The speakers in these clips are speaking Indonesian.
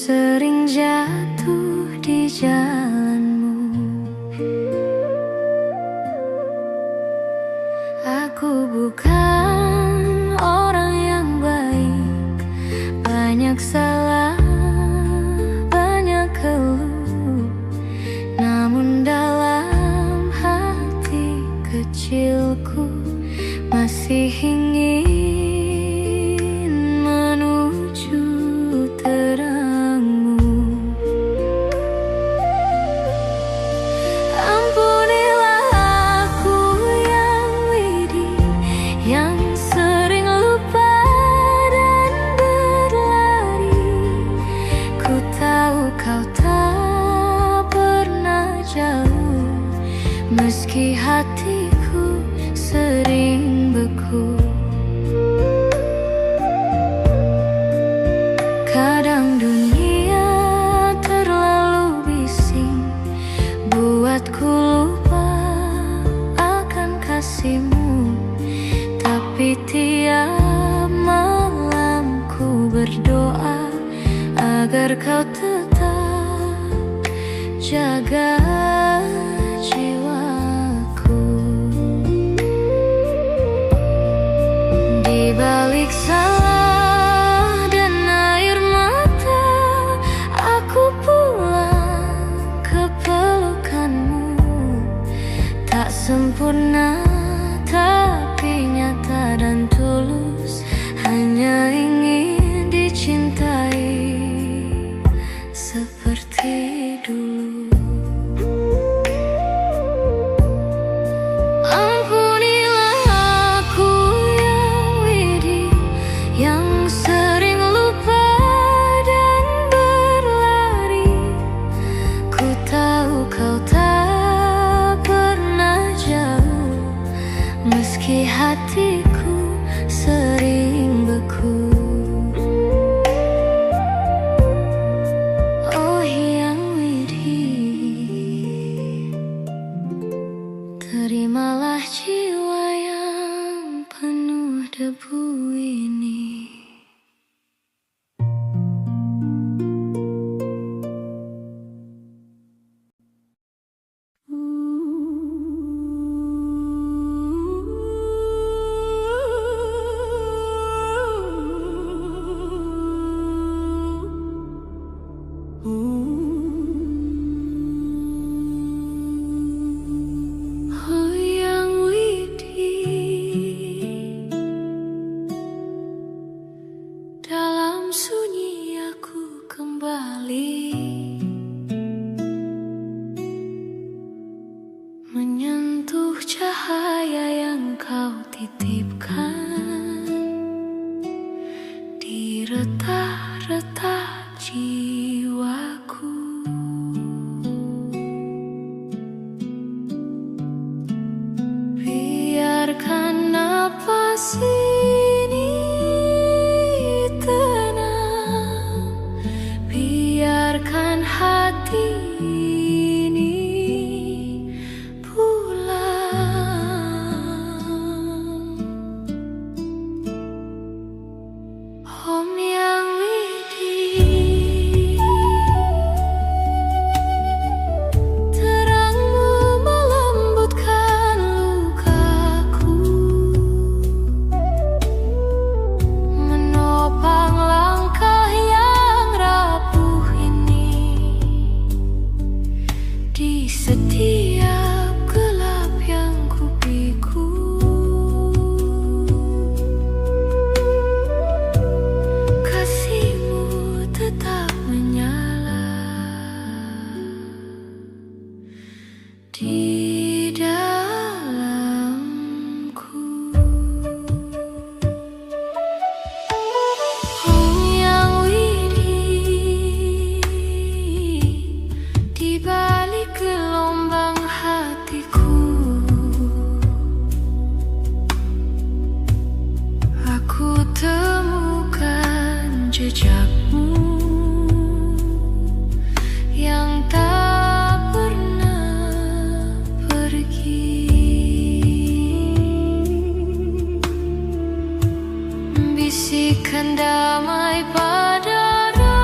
sering jatuh di jalanmu. Aku bukan orang yang baik, banyak salah, banyak keluh. Namun dalam hati kecilku masih ingin menuju terangmu. Ampunilah aku yang widi, yang sering lupa dan berlari. Ku tahu kau tak pernah jauh, meski hatiku sering beku. Kadang dunia terlalu bising, buatku lupa akan kasihmu. Tapi tiap malam ku berdoa agar kau tetap jaga jiwaku. Di balik salah dan air mata, aku pulang ke pelukanmu. Tak sempurna, tapi nyata dan tulus, hanya ingin dicintai seperti dulu. Ampunilah aku yang widi, yang sering lupa dan berlari. Ku tahu kau tak pernah jauh, meski hatiku sering beku. Oh yang widi, terimalah jiwa yang penuh debu ini. Oh yang widi, dalam sunyi aku kembali menyentuh cahaya yang kau titipkan di retak-retak jiwaku. Biarkan napas ini tenang, biarkan hati ini pulang. Om yang widi, terangmu melembutkan lukaku, menopang langkah yang rapuh ini. Di setiap gelap yang kupikul, kasihmu tetap menyala di dalamku. Om yang widi, di balik gelombang hatiku, aku temukan jejakmu yang tak pernah pergi. Bisikan damai pada raga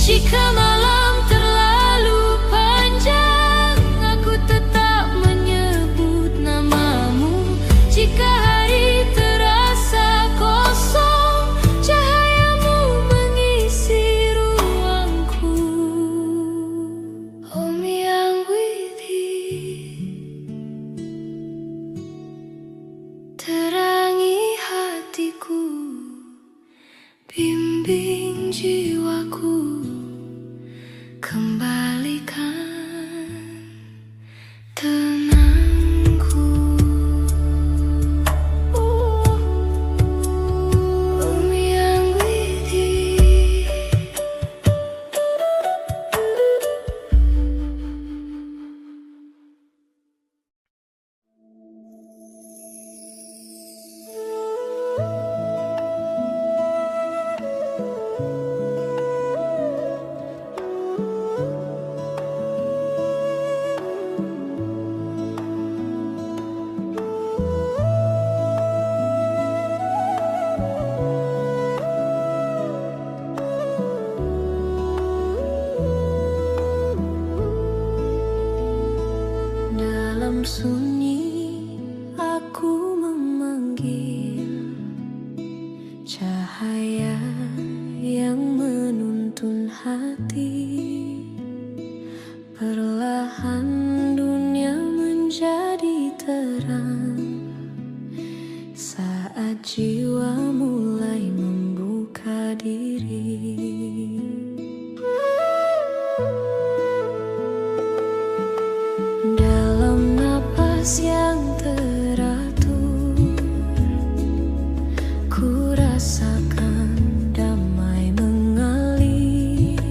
Jika malam terlalu panjang, aku tetap menyebut namamu. Jika hari terasa kosong, cahayamu mengisi ruangku. Oh me, I'm with you. Terangi hatiku, bimbing jiwaku, kembalikan tenangku. Oh me, I'm with you. Dalam sunyi aku memanggil cahaya yang menuntun hati. Perlahan dunia menjadi terang saat jiwa mulai membuka diri. Dalam napas yang teratur, ku rasakan damai mengalir.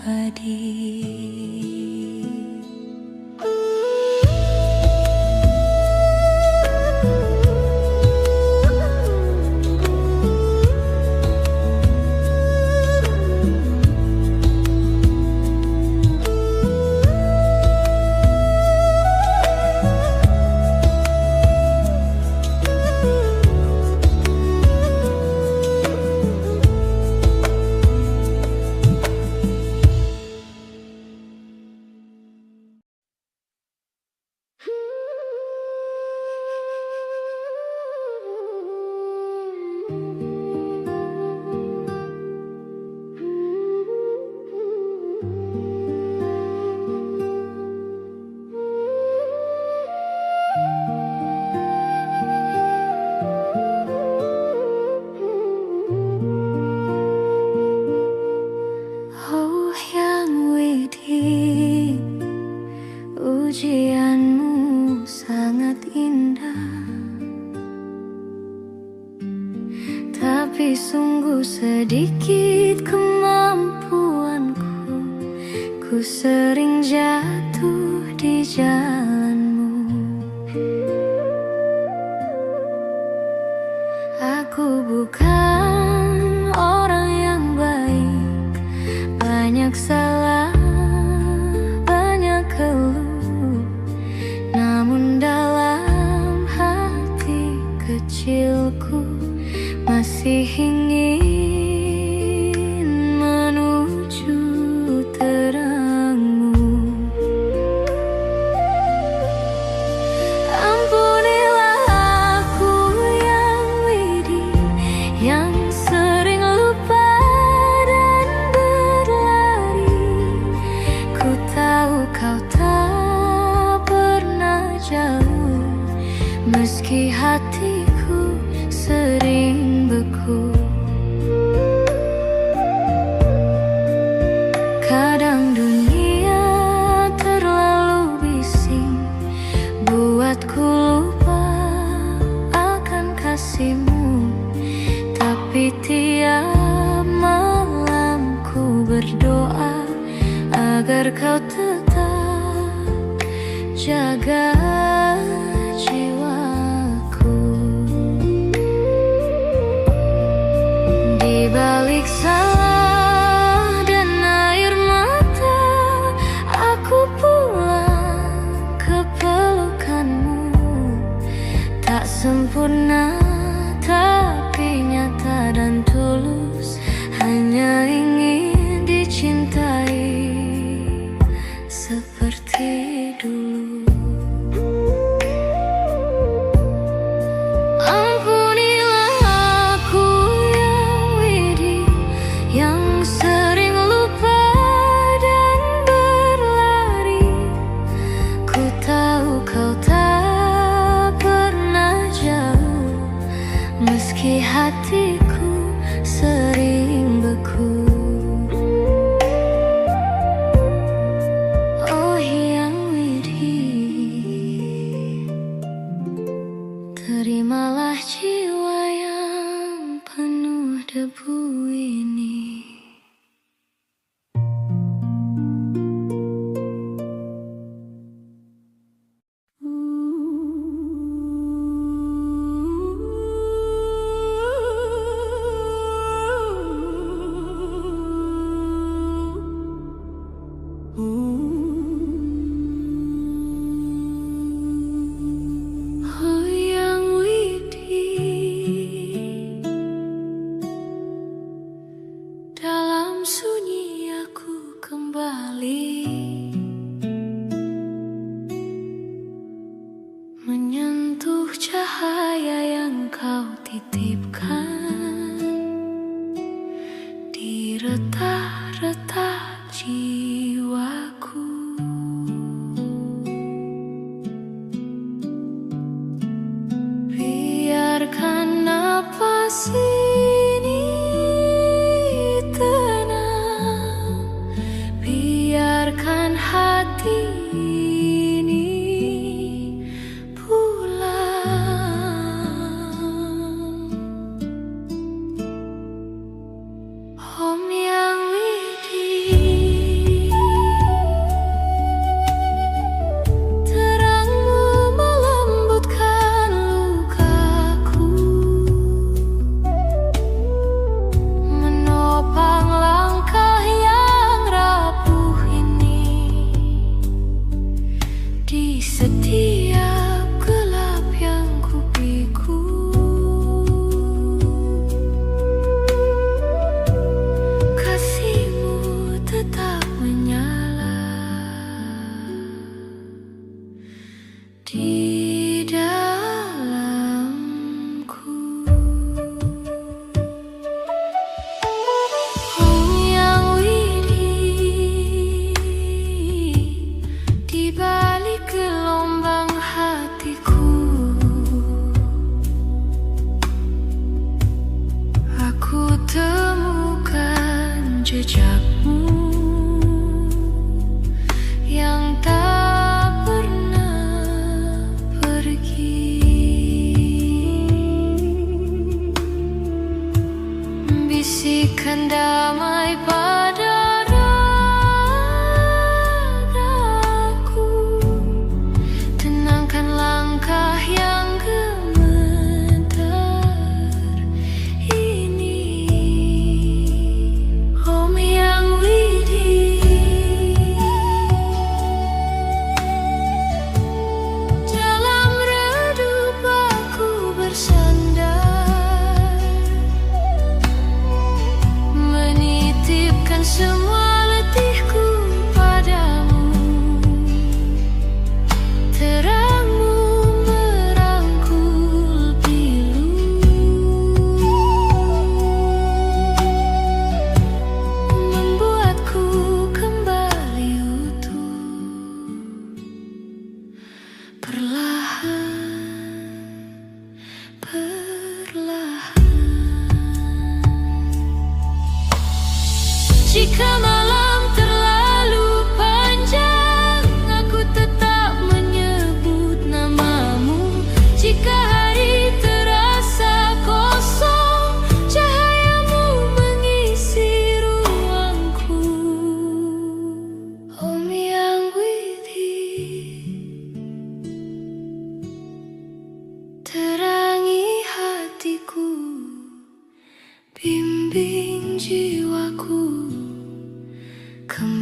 abadi. Ujianmu sangat indah, tapi sungguh sedikit kemampuanku. Ku sering jatuh di jalanmu. Aku bukan orang yang baik, banyak salah, banyak keluh. Namun dalam hati kecilku masih ingin menuju terangmu. Ampunilah aku yang widih, yang sering lupa dan berlari. Ku tahu kau tak pernah jauh, meski hatiku sering beku. Kadang dunia terlalu bising, buatku lupa akan kasihmu. Tapi tiap malam ku berdoa agar kau tetap jaga jiwaku. Di balik salah dan air mata, aku pulang ke pelukanmu. Tak sempurna, tapi nyata dan tulus, hanya ingin dicintai seperti dulu. Ampunilah aku yang widih, yang sering lupa dan berlari. Ku tahu kau tak pernah jauh, meski hatiku sering beku. Oh yang widih, terimalah jiwa yang penuh debu ini. Oh yang widih, dalam sunyi aku kembali menyentuh cahaya yang kau titipkan di retak-retak jiwaku. Biarkan napas ini tenang, biarkan hati ini pulang. Om yang widih,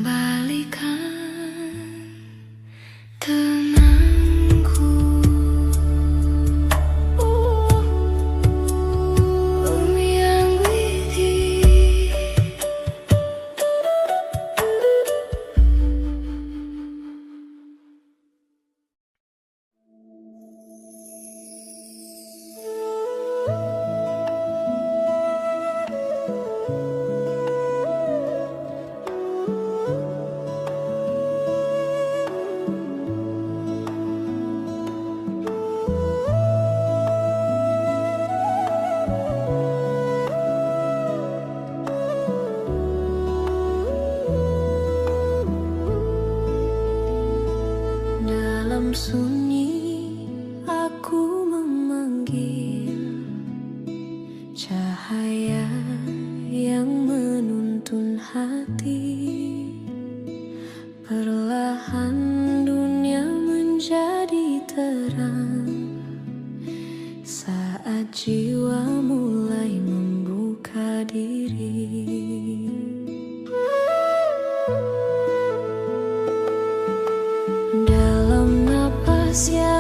kembalikan tenangku. Yang widi dalam sunyi aku memanggil cahaya yang menuntun hati. Perlahan dunia menjadi terang saat jiwa mulai membuka diri. Dalam napas yang